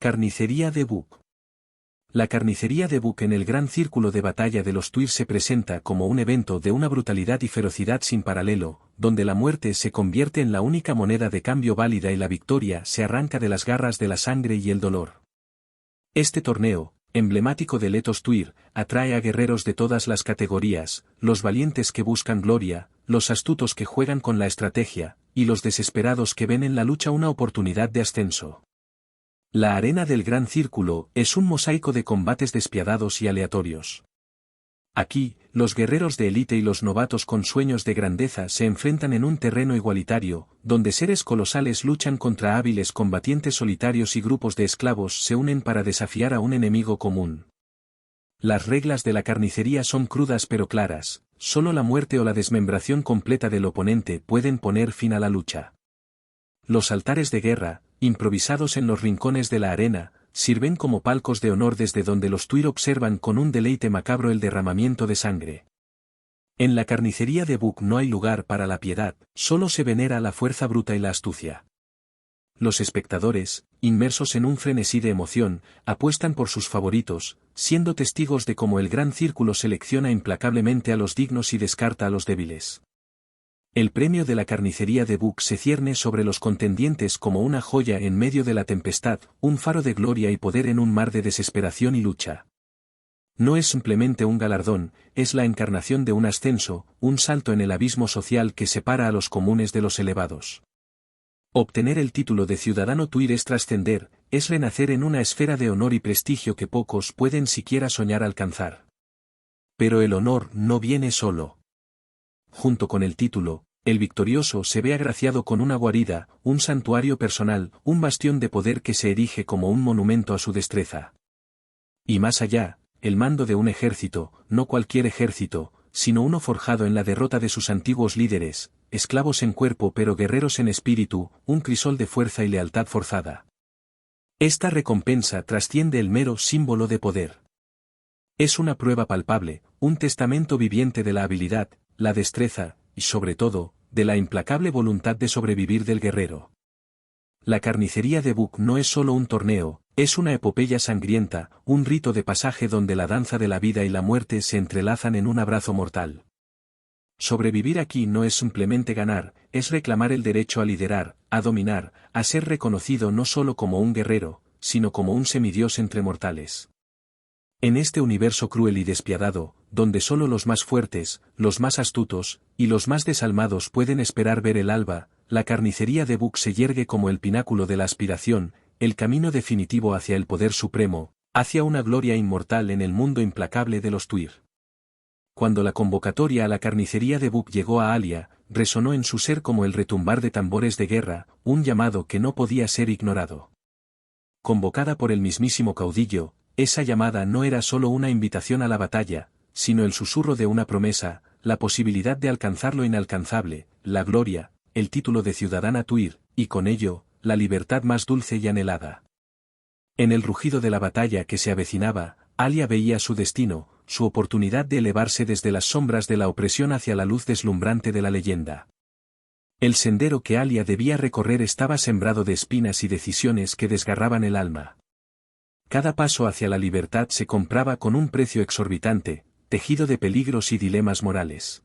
Carnicería de Bug. La carnicería de Bug en el gran círculo de batalla de los Tuir se presenta como un evento de una brutalidad y ferocidad sin paralelo, donde la muerte se convierte en la única moneda de cambio válida y la victoria se arranca de las garras de la sangre y el dolor. Este torneo, emblemático de Letos Tuir, atrae a guerreros de todas las categorías, los valientes que buscan gloria, los astutos que juegan con la estrategia, y los desesperados que ven en la lucha una oportunidad de ascenso. La arena del Gran Círculo es un mosaico de combates despiadados y aleatorios. Aquí, los guerreros de élite y los novatos con sueños de grandeza se enfrentan en un terreno igualitario, donde seres colosales luchan contra hábiles combatientes solitarios y grupos de esclavos se unen para desafiar a un enemigo común. Las reglas de la carnicería son crudas pero claras, solo la muerte o la desmembración completa del oponente pueden poner fin a la lucha. Los altares de guerra, improvisados en los rincones de la arena, sirven como palcos de honor desde donde los Tuir observan con un deleite macabro el derramamiento de sangre. En la carnicería de Bug no hay lugar para la piedad, solo se venera la fuerza bruta y la astucia. Los espectadores, inmersos en un frenesí de emoción, apuestan por sus favoritos, siendo testigos de cómo el Gran Círculo selecciona implacablemente a los dignos y descarta a los débiles. El premio de la carnicería de Bug se cierne sobre los contendientes como una joya en medio de la tempestad, un faro de gloria y poder en un mar de desesperación y lucha. No es simplemente un galardón, es la encarnación de un ascenso, un salto en el abismo social que separa a los comunes de los elevados. Obtener el título de ciudadano Tuir es trascender, es renacer en una esfera de honor y prestigio que pocos pueden siquiera soñar alcanzar. Pero el honor no viene solo. Junto con el título, el victorioso se ve agraciado con una guarida, un santuario personal, un bastión de poder que se erige como un monumento a su destreza. Y más allá, el mando de un ejército, no cualquier ejército, sino uno forjado en la derrota de sus antiguos líderes, esclavos en cuerpo pero guerreros en espíritu, un crisol de fuerza y lealtad forzada. Esta recompensa trasciende el mero símbolo de poder. Es una prueba palpable, un testamento viviente de la habilidad, la destreza, y sobre todo, de la implacable voluntad de sobrevivir del guerrero. La carnicería de Bug no es solo un torneo, es una epopeya sangrienta, un rito de pasaje donde la danza de la vida y la muerte se entrelazan en un abrazo mortal. Sobrevivir aquí no es simplemente ganar, es reclamar el derecho a liderar, a dominar, a ser reconocido no solo como un guerrero, sino como un semidios entre mortales. En este universo cruel y despiadado, donde solo los más fuertes, los más astutos, y los más desalmados pueden esperar ver el alba, la carnicería de Bug se yergue como el pináculo de la aspiración, el camino definitivo hacia el poder supremo, hacia una gloria inmortal en el mundo implacable de los Tuir. Cuando la convocatoria a la carnicería de Bug llegó a Alia, resonó en su ser como el retumbar de tambores de guerra, un llamado que no podía ser ignorado. Convocada por el mismísimo caudillo, esa llamada no era solo una invitación a la batalla, sino el susurro de una promesa, la posibilidad de alcanzar lo inalcanzable, la gloria, el título de ciudadana Tuir, y con ello, la libertad más dulce y anhelada. En el rugido de la batalla que se avecinaba, Alia veía su destino, su oportunidad de elevarse desde las sombras de la opresión hacia la luz deslumbrante de la leyenda. El sendero que Alia debía recorrer estaba sembrado de espinas y decisiones que desgarraban el alma. Cada paso hacia la libertad se compraba con un precio exorbitante, tejido de peligros y dilemas morales.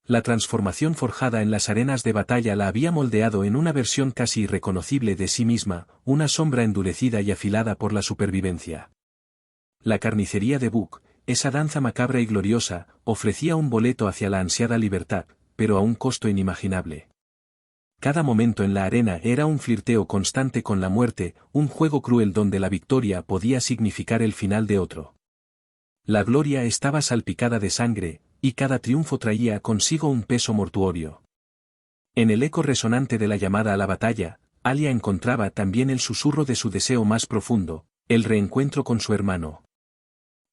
La transformación forjada en las arenas de batalla la había moldeado en una versión casi irreconocible de sí misma, una sombra endurecida y afilada por la supervivencia. La carnicería de Bug, esa danza macabra y gloriosa, ofrecía un boleto hacia la ansiada libertad, pero a un costo inimaginable. Cada momento en la arena era un flirteo constante con la muerte, un juego cruel donde la victoria podía significar el final de otro. La gloria estaba salpicada de sangre, y cada triunfo traía consigo un peso mortuorio. En el eco resonante de la llamada a la batalla, Alia encontraba también el susurro de su deseo más profundo, el reencuentro con su hermano.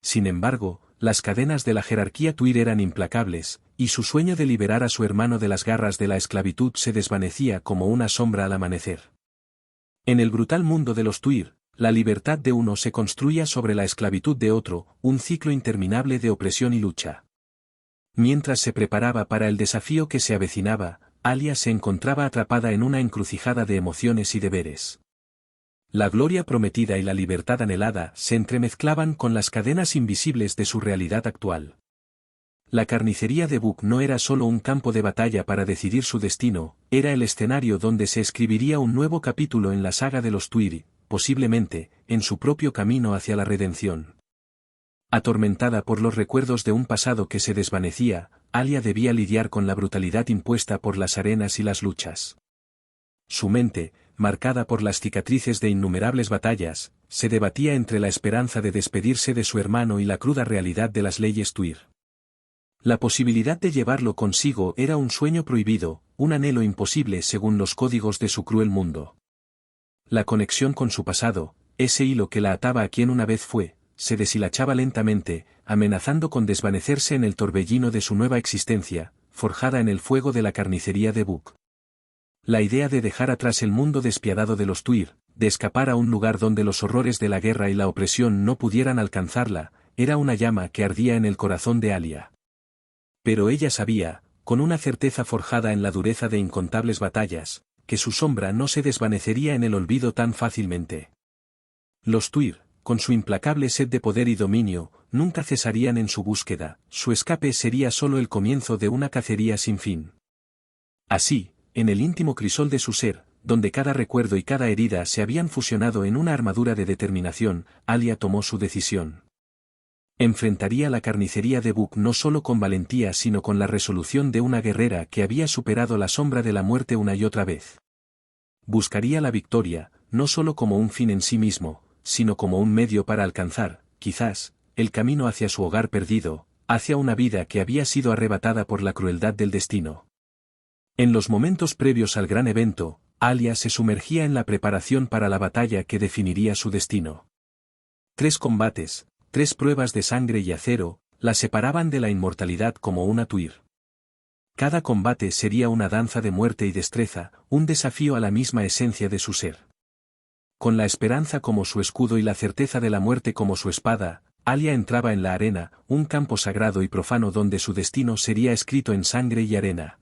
Sin embargo, las cadenas de la jerarquía Tuir eran implacables, y su sueño de liberar a su hermano de las garras de la esclavitud se desvanecía como una sombra al amanecer. En el brutal mundo de los Tuir, la libertad de uno se construía sobre la esclavitud de otro, un ciclo interminable de opresión y lucha. Mientras se preparaba para el desafío que se avecinaba, Alia se encontraba atrapada en una encrucijada de emociones y deberes. La gloria prometida y la libertad anhelada se entremezclaban con las cadenas invisibles de su realidad actual. La carnicería de Bug no era solo un campo de batalla para decidir su destino, era el escenario donde se escribiría un nuevo capítulo en la saga de los Tuiri, posiblemente, en su propio camino hacia la redención. Atormentada por los recuerdos de un pasado que se desvanecía, Alia debía lidiar con la brutalidad impuesta por las arenas y las luchas. Su mente, marcada por las cicatrices de innumerables batallas, se debatía entre la esperanza de despedirse de su hermano y la cruda realidad de las leyes Tuir. La posibilidad de llevarlo consigo era un sueño prohibido, un anhelo imposible según los códigos de su cruel mundo. La conexión con su pasado, ese hilo que la ataba a quien una vez fue, se deshilachaba lentamente, amenazando con desvanecerse en el torbellino de su nueva existencia, forjada en el fuego de la carnicería de Bug. La idea de dejar atrás el mundo despiadado de los Tuir, de escapar a un lugar donde los horrores de la guerra y la opresión no pudieran alcanzarla, era una llama que ardía en el corazón de Alia. Pero ella sabía, con una certeza forjada en la dureza de incontables batallas, que su sombra no se desvanecería en el olvido tan fácilmente. Los Tuir, con su implacable sed de poder y dominio, nunca cesarían en su búsqueda, su escape sería solo el comienzo de una cacería sin fin. Así, en el íntimo crisol de su ser, donde cada recuerdo y cada herida se habían fusionado en una armadura de determinación, Alia tomó su decisión. Enfrentaría la carnicería de Bug no solo con valentía sino con la resolución de una guerrera que había superado la sombra de la muerte una y otra vez. Buscaría la victoria, no solo como un fin en sí mismo, sino como un medio para alcanzar, quizás, el camino hacia su hogar perdido, hacia una vida que había sido arrebatada por la crueldad del destino. En los momentos previos al gran evento, Alia se sumergía en la preparación para la batalla que definiría su destino. 3 combates, 3 pruebas de sangre y acero, la separaban de la inmortalidad como una Tuir. Cada combate sería una danza de muerte y destreza, un desafío a la misma esencia de su ser. Con la esperanza como su escudo y la certeza de la muerte como su espada, Alia entraba en la arena, un campo sagrado y profano donde su destino sería escrito en sangre y arena.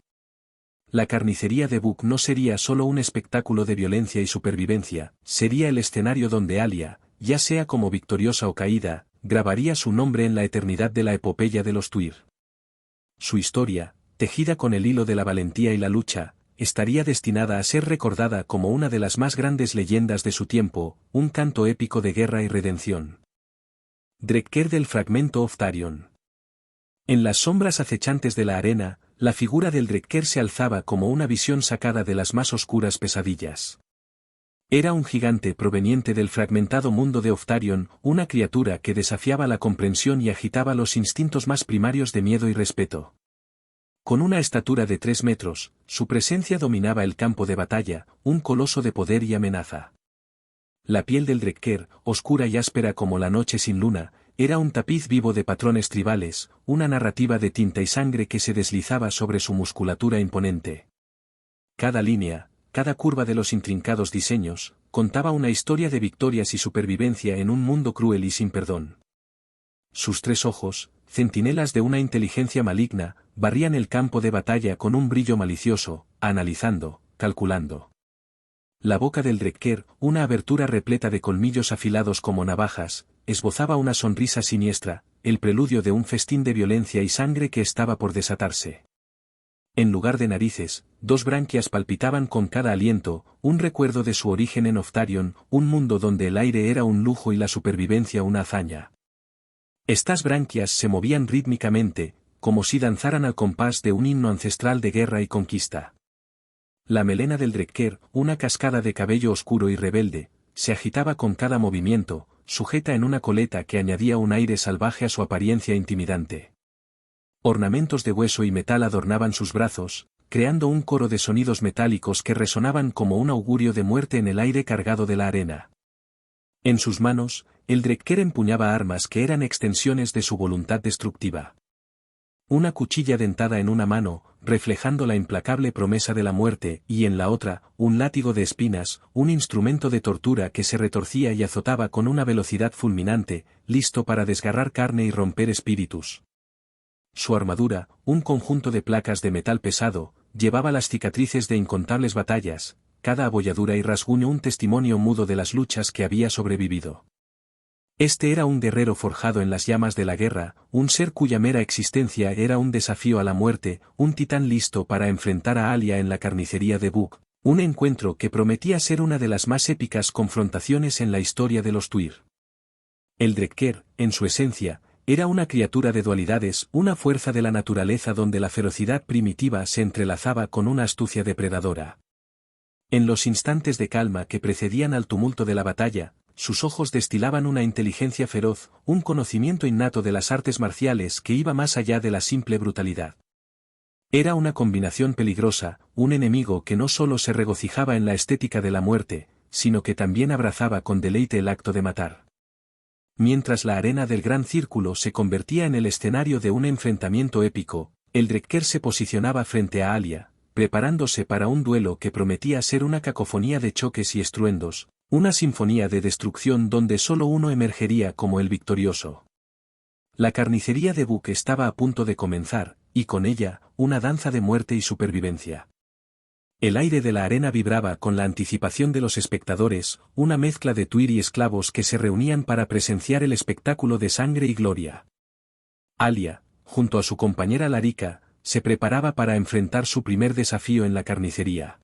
La carnicería de Bug no sería solo un espectáculo de violencia y supervivencia, sería el escenario donde Alia, ya sea como victoriosa o caída, grabaría su nombre en la eternidad de la epopeya de los Tuir. Su historia, tejida con el hilo de la valentía y la lucha, estaría destinada a ser recordada como una de las más grandes leyendas de su tiempo, un canto épico de guerra y redención. Drekker del fragmento Oftarion. En las sombras acechantes de la arena, la figura del Drekker se alzaba como una visión sacada de las más oscuras pesadillas. Era un gigante proveniente del fragmentado mundo de Oftarion, una criatura que desafiaba la comprensión y agitaba los instintos más primarios de miedo y respeto. Con una estatura de 3 metros, su presencia dominaba el campo de batalla, un coloso de poder y amenaza. La piel del Drekker, oscura y áspera como la noche sin luna, era un tapiz vivo de patrones tribales, una narrativa de tinta y sangre que se deslizaba sobre su musculatura imponente. Cada línea, cada curva de los intrincados diseños, contaba una historia de victorias y supervivencia en un mundo cruel y sin perdón. Sus 3 ojos, centinelas de una inteligencia maligna, barrían el campo de batalla con un brillo malicioso, analizando, calculando. La boca del Drekker, una abertura repleta de colmillos afilados como navajas, esbozaba una sonrisa siniestra, el preludio de un festín de violencia y sangre que estaba por desatarse. En lugar de narices, 2 branquias palpitaban con cada aliento, un recuerdo de su origen en Oftarion, un mundo donde el aire era un lujo y la supervivencia una hazaña. Estas branquias se movían rítmicamente, como si danzaran al compás de un himno ancestral de guerra y conquista. La melena del Drekker, una cascada de cabello oscuro y rebelde, se agitaba con cada movimiento, sujeta en una coleta que añadía un aire salvaje a su apariencia intimidante. Ornamentos de hueso y metal adornaban sus brazos, creando un coro de sonidos metálicos que resonaban como un augurio de muerte en el aire cargado de la arena. En sus manos, el Drekker empuñaba armas que eran extensiones de su voluntad destructiva. Una cuchilla dentada en una mano, reflejando la implacable promesa de la muerte, y en la otra, un látigo de espinas, un instrumento de tortura que se retorcía y azotaba con una velocidad fulminante, listo para desgarrar carne y romper espíritus. Su armadura, un conjunto de placas de metal pesado, llevaba las cicatrices de incontables batallas, cada abolladura y rasguño un testimonio mudo de las luchas que había sobrevivido. Este era un guerrero forjado en las llamas de la guerra, un ser cuya mera existencia era un desafío a la muerte, un titán listo para enfrentar a Alia en la carnicería de Bug, un encuentro que prometía ser una de las más épicas confrontaciones en la historia de los Tuir. El Drekker, en su esencia, era una criatura de dualidades, una fuerza de la naturaleza donde la ferocidad primitiva se entrelazaba con una astucia depredadora. En los instantes de calma que precedían al tumulto de la batalla, sus ojos destilaban una inteligencia feroz, un conocimiento innato de las artes marciales que iba más allá de la simple brutalidad. Era una combinación peligrosa, un enemigo que no solo se regocijaba en la estética de la muerte, sino que también abrazaba con deleite el acto de matar. Mientras la arena del Gran Círculo se convertía en el escenario de un enfrentamiento épico, el Drekker se posicionaba frente a Alia, preparándose para un duelo que prometía ser una cacofonía de choques y estruendos, una sinfonía de destrucción donde solo uno emergería como el victorioso. La carnicería de Bug estaba a punto de comenzar, y con ella, una danza de muerte y supervivencia. El aire de la arena vibraba con la anticipación de los espectadores, una mezcla de Tuir y esclavos que se reunían para presenciar el espectáculo de sangre y gloria. Alia, junto a su compañera Larika, se preparaba para enfrentar su primer desafío en la carnicería.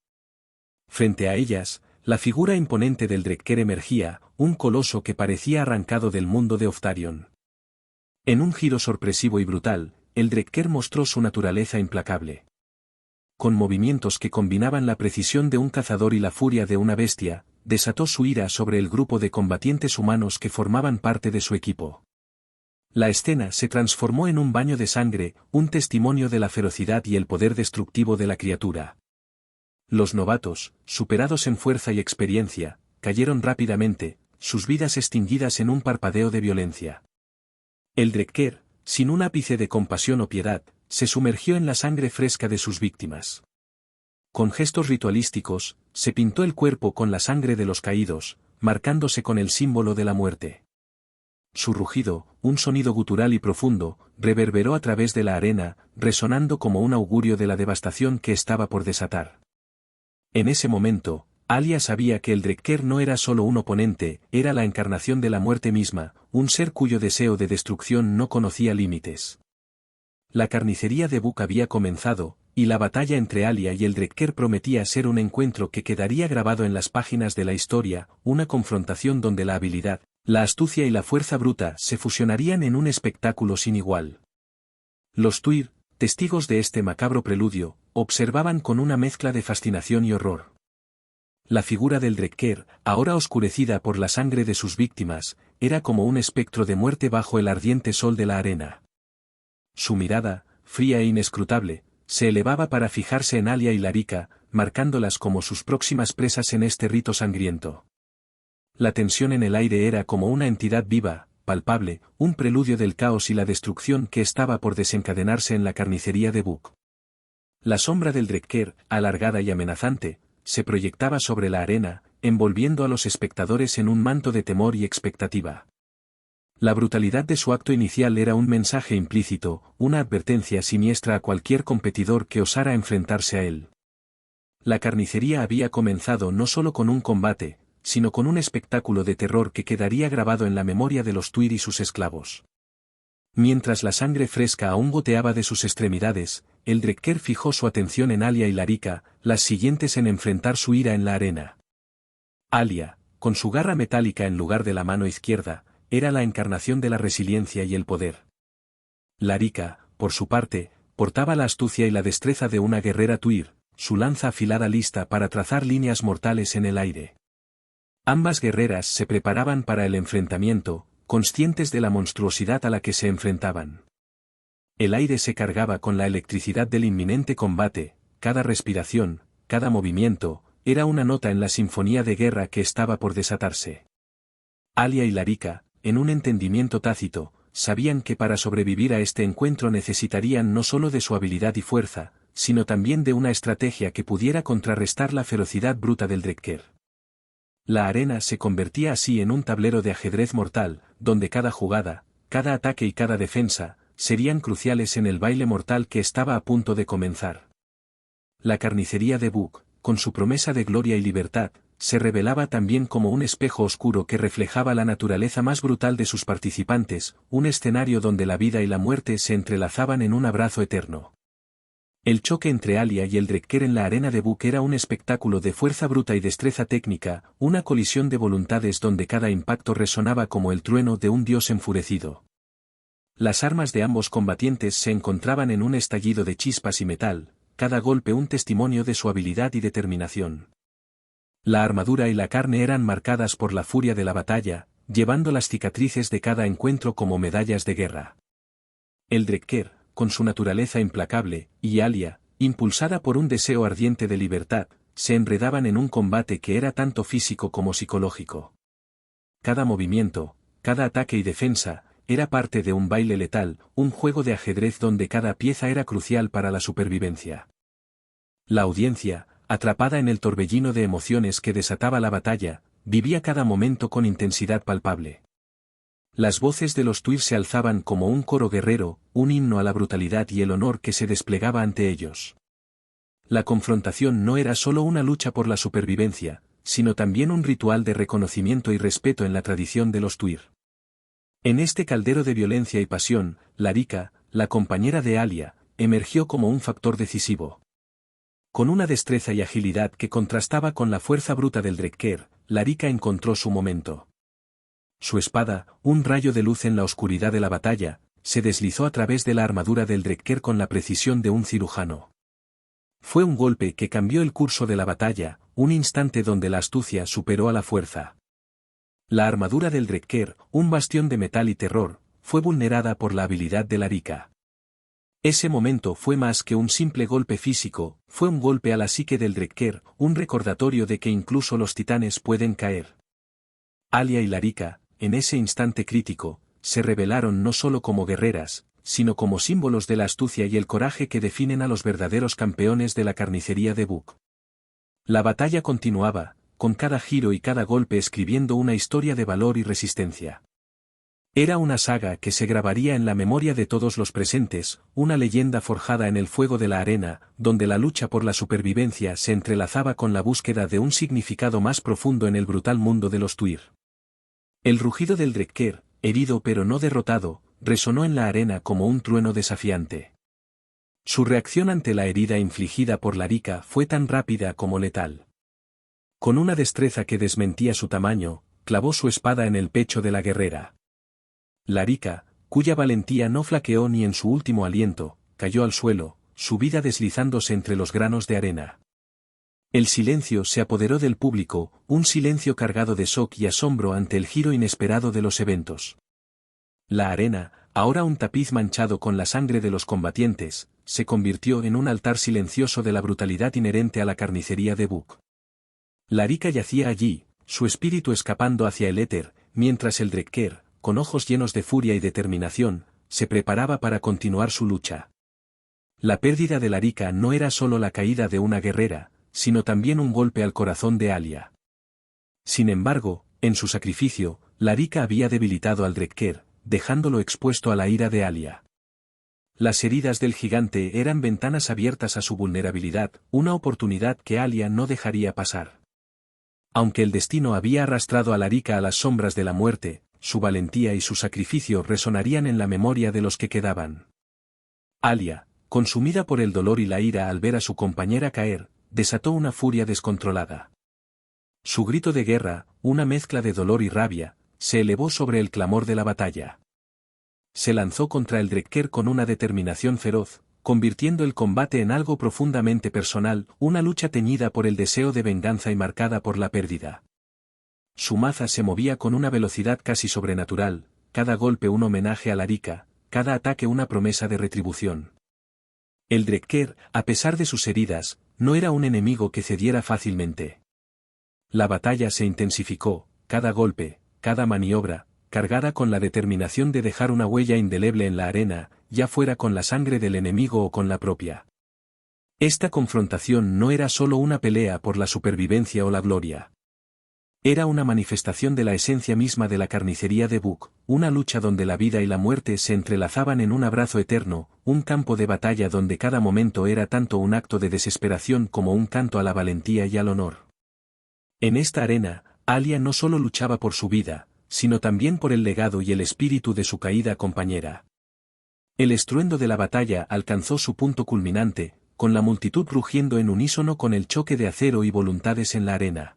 Frente a ellas, la figura imponente del Drekker emergía, un coloso que parecía arrancado del mundo de Oftarion. En un giro sorpresivo y brutal, el Drekker mostró su naturaleza implacable. Con movimientos que combinaban la precisión de un cazador y la furia de una bestia, desató su ira sobre el grupo de combatientes humanos que formaban parte de su equipo. La escena se transformó en un baño de sangre, un testimonio de la ferocidad y el poder destructivo de la criatura. Los novatos, superados en fuerza y experiencia, cayeron rápidamente, sus vidas extinguidas en un parpadeo de violencia. El Drekker, sin un ápice de compasión o piedad, se sumergió en la sangre fresca de sus víctimas. Con gestos ritualísticos, se pintó el cuerpo con la sangre de los caídos, marcándose con el símbolo de la muerte. Su rugido, un sonido gutural y profundo, reverberó a través de la arena, resonando como un augurio de la devastación que estaba por desatar. En ese momento, Alia sabía que el Drekker no era solo un oponente, era la encarnación de la muerte misma, un ser cuyo deseo de destrucción no conocía límites. La carnicería de Bug había comenzado, y la batalla entre Alia y el Drekker prometía ser un encuentro que quedaría grabado en las páginas de la historia, una confrontación donde la habilidad, la astucia y la fuerza bruta se fusionarían en un espectáculo sin igual. Los Tuir, testigos de este macabro preludio, observaban con una mezcla de fascinación y horror. La figura del Drekker, ahora oscurecida por la sangre de sus víctimas, era como un espectro de muerte bajo el ardiente sol de la arena. Su mirada, fría e inescrutable, se elevaba para fijarse en Alia y Larika, marcándolas como sus próximas presas en este rito sangriento. La tensión en el aire era como una entidad viva, palpable, un preludio del caos y la destrucción que estaba por desencadenarse en la carnicería de Bug. La sombra del Drekker, alargada y amenazante, se proyectaba sobre la arena, envolviendo a los espectadores en un manto de temor y expectativa. La brutalidad de su acto inicial era un mensaje implícito, una advertencia siniestra a cualquier competidor que osara enfrentarse a él. La carnicería había comenzado no solo con un combate, sino con un espectáculo de terror que quedaría grabado en la memoria de los Tuir y sus esclavos. Mientras la sangre fresca aún goteaba de sus extremidades, el Drekker fijó su atención en Alia y Larika, las siguientes en enfrentar su ira en la arena. Alia, con su garra metálica en lugar de la mano izquierda, era la encarnación de la resiliencia y el poder. Larika, por su parte, portaba la astucia y la destreza de una guerrera Tuir, su lanza afilada lista para trazar líneas mortales en el aire. Ambas guerreras se preparaban para el enfrentamiento, conscientes de la monstruosidad a la que se enfrentaban. El aire se cargaba con la electricidad del inminente combate, cada respiración, cada movimiento, era una nota en la sinfonía de guerra que estaba por desatarse. Alia y Larika, en un entendimiento tácito, sabían que para sobrevivir a este encuentro necesitarían no solo de su habilidad y fuerza, sino también de una estrategia que pudiera contrarrestar la ferocidad bruta del Drekker. La arena se convertía así en un tablero de ajedrez mortal, donde cada jugada, cada ataque y cada defensa, serían cruciales en el baile mortal que estaba a punto de comenzar. La carnicería de Bug, con su promesa de gloria y libertad, se revelaba también como un espejo oscuro que reflejaba la naturaleza más brutal de sus participantes, un escenario donde la vida y la muerte se entrelazaban en un abrazo eterno. El choque entre Alia y Eldrekker en la arena de Buk era un espectáculo de fuerza bruta y destreza técnica, una colisión de voluntades donde cada impacto resonaba como el trueno de un dios enfurecido. Las armas de ambos combatientes se encontraban en un estallido de chispas y metal, cada golpe un testimonio de su habilidad y determinación. La armadura y la carne eran marcadas por la furia de la batalla, llevando las cicatrices de cada encuentro como medallas de guerra. Eldrekker, con su naturaleza implacable, y Alia, impulsada por un deseo ardiente de libertad, se enredaban en un combate que era tanto físico como psicológico. Cada movimiento, cada ataque y defensa, era parte de un baile letal, un juego de ajedrez donde cada pieza era crucial para la supervivencia. La audiencia, atrapada en el torbellino de emociones que desataba la batalla, vivía cada momento con intensidad palpable. Las voces de los Tuir se alzaban como un coro guerrero, un himno a la brutalidad y el honor que se desplegaba ante ellos. La confrontación no era solo una lucha por la supervivencia, sino también un ritual de reconocimiento y respeto en la tradición de los Tuir. En este caldero de violencia y pasión, Larika, la compañera de Alia, emergió como un factor decisivo. Con una destreza y agilidad que contrastaba con la fuerza bruta del Eldrekker, Larika encontró su momento. Su espada, un rayo de luz en la oscuridad de la batalla, se deslizó a través de la armadura del Eldrekker con la precisión de un cirujano. Fue un golpe que cambió el curso de la batalla, un instante donde la astucia superó a la fuerza. La armadura del Eldrekker, un bastión de metal y terror, fue vulnerada por la habilidad de Larika. Ese momento fue más que un simple golpe físico, fue un golpe a la psique del Eldrekker, un recordatorio de que incluso los titanes pueden caer. Alia y Larika, en ese instante crítico, se revelaron no solo como guerreras, sino como símbolos de la astucia y el coraje que definen a los verdaderos campeones de la carnicería de Buk. La batalla continuaba, con cada giro y cada golpe escribiendo una historia de valor y resistencia. Era una saga que se grabaría en la memoria de todos los presentes, una leyenda forjada en el fuego de la arena, donde la lucha por la supervivencia se entrelazaba con la búsqueda de un significado más profundo en el brutal mundo de los Tuir. El rugido del Eldrekker, herido pero no derrotado, resonó en la arena como un trueno desafiante. Su reacción ante la herida infligida por Larika fue tan rápida como letal. Con una destreza que desmentía su tamaño, clavó su espada en el pecho de la guerrera. Larika, cuya valentía no flaqueó ni en su último aliento, cayó al suelo, su vida deslizándose entre los granos de arena. El silencio se apoderó del público, un silencio cargado de shock y asombro ante el giro inesperado de los eventos. La arena, ahora un tapiz manchado con la sangre de los combatientes, se convirtió en un altar silencioso de la brutalidad inherente a la carnicería de Buk. Larika yacía allí, su espíritu escapando hacia el éter, mientras el Eldrekker, con ojos llenos de furia y determinación, se preparaba para continuar su lucha. La pérdida de Larika no era solo la caída de una guerrera, sino también un golpe al corazón de Alia. Sin embargo, en su sacrificio, Larika había debilitado al Eldrekker, dejándolo expuesto a la ira de Alia. Las heridas del gigante eran ventanas abiertas a su vulnerabilidad, una oportunidad que Alia no dejaría pasar. Aunque el destino había arrastrado a Larika a las sombras de la muerte, su valentía y su sacrificio resonarían en la memoria de los que quedaban. Alia, consumida por el dolor y la ira al ver a su compañera caer, desató una furia descontrolada. Su grito de guerra, una mezcla de dolor y rabia, se elevó sobre el clamor de la batalla. Se lanzó contra el Eldrekker con una determinación feroz, convirtiendo el combate en algo profundamente personal, una lucha teñida por el deseo de venganza y marcada por la pérdida. Su maza se movía con una velocidad casi sobrenatural, cada golpe un homenaje a Larika, cada ataque una promesa de retribución. El Eldrekker, a pesar de sus heridas, no era un enemigo que cediera fácilmente. La batalla se intensificó, cada golpe, cada maniobra, cargada con la determinación de dejar una huella indeleble en la arena, ya fuera con la sangre del enemigo o con la propia. Esta confrontación no era solo una pelea por la supervivencia o la gloria. Era una manifestación de la esencia misma de la carnicería de Buk, una lucha donde la vida y la muerte se entrelazaban en un abrazo eterno, un campo de batalla donde cada momento era tanto un acto de desesperación como un canto a la valentía y al honor. En esta arena, Alia no solo luchaba por su vida, sino también por el legado y el espíritu de su caída compañera. El estruendo de la batalla alcanzó su punto culminante, con la multitud rugiendo en unísono con el choque de acero y voluntades en la arena.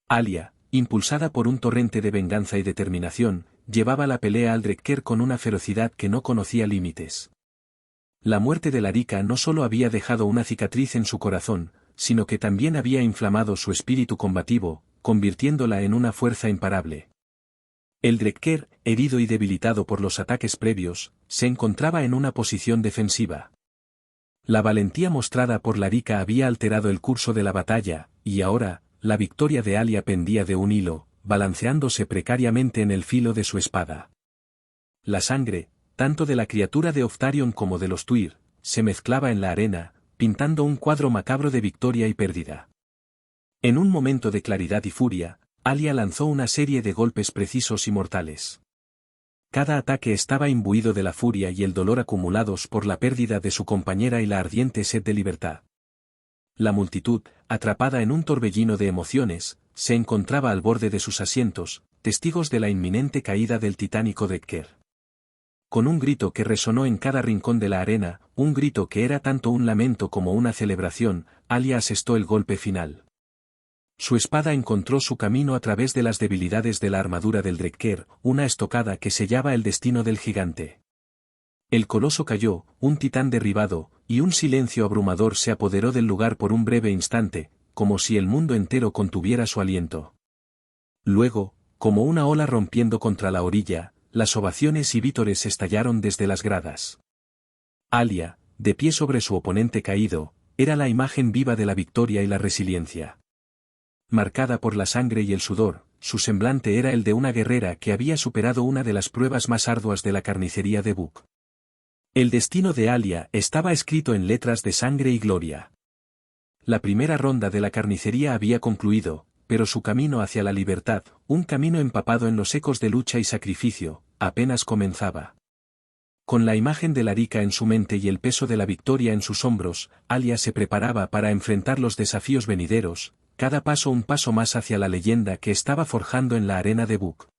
Alia, impulsada por un torrente de venganza y determinación, llevaba la pelea al Drekker con una ferocidad que no conocía límites. La muerte de Larika no solo había dejado una cicatriz en su corazón, sino que también había inflamado su espíritu combativo, convirtiéndola en una fuerza imparable. El Drekker, herido y debilitado por los ataques previos, se encontraba en una posición defensiva. La valentía mostrada por Larika había alterado el curso de la batalla, y ahora, la victoria de Alia pendía de un hilo, balanceándose precariamente en el filo de su espada. La sangre, tanto de la criatura de Oftarion como de los Tuir, se mezclaba en la arena, pintando un cuadro macabro de victoria y pérdida. En un momento de claridad y furia, Alia lanzó una serie de golpes precisos y mortales. Cada ataque estaba imbuido de la furia y el dolor acumulados por la pérdida de su compañera y la ardiente sed de libertad. La multitud, atrapada en un torbellino de emociones, se encontraba al borde de sus asientos, testigos de la inminente caída del titánico Drekker. Con un grito que resonó en cada rincón de la arena, un grito que era tanto un lamento como una celebración, Alia asestó el golpe final. Su espada encontró su camino a través de las debilidades de la armadura del Drekker, una estocada que sellaba el destino del gigante. El coloso cayó, un titán derribado, y un silencio abrumador se apoderó del lugar por un breve instante, como si el mundo entero contuviera su aliento. Luego, como una ola rompiendo contra la orilla, las ovaciones y vítores estallaron desde las gradas. Alia, de pie sobre su oponente caído, era la imagen viva de la victoria y la resiliencia. Marcada por la sangre y el sudor, su semblante era el de una guerrera que había superado una de las pruebas más arduas de la carnicería de Buk. El destino de Alia estaba escrito en letras de sangre y gloria. La primera ronda de la carnicería había concluido, pero su camino hacia la libertad, un camino empapado en los ecos de lucha y sacrificio, apenas comenzaba. Con la imagen de Larika en su mente y el peso de la victoria en sus hombros, Alia se preparaba para enfrentar los desafíos venideros, cada paso un paso más hacia la leyenda que estaba forjando en la arena de Buk.